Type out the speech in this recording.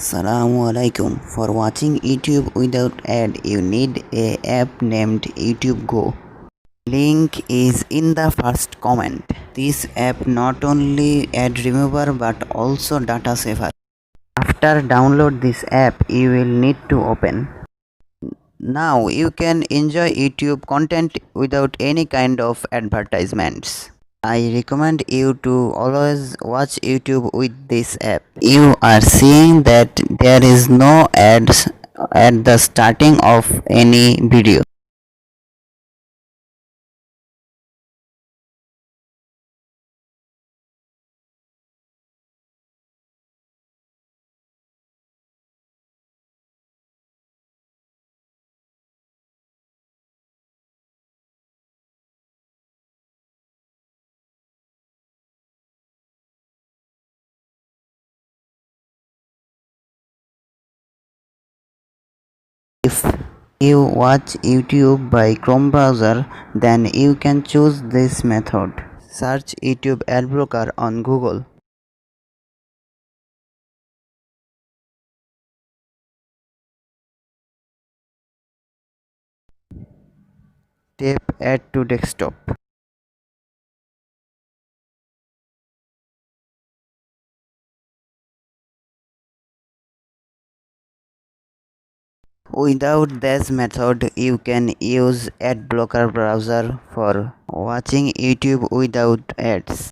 Assalamualaikum. For watching YouTube without ad, you need a app named YouTube Go. Link is in the first comment. This app not only ad remover but also data saver. After download this app, you will need to open. Now you can enjoy YouTube content without any kind of advertisements. I recommend you to always watch YouTube with this app. You are seeing that there is no ads at the starting of any video. If you watch YouTube by Chrome browser, then you can choose this method. Search YouTube ad blocker on Google. Tap add to desktop. Without this method, you can use ad blocker browser for watching YouTube without ads.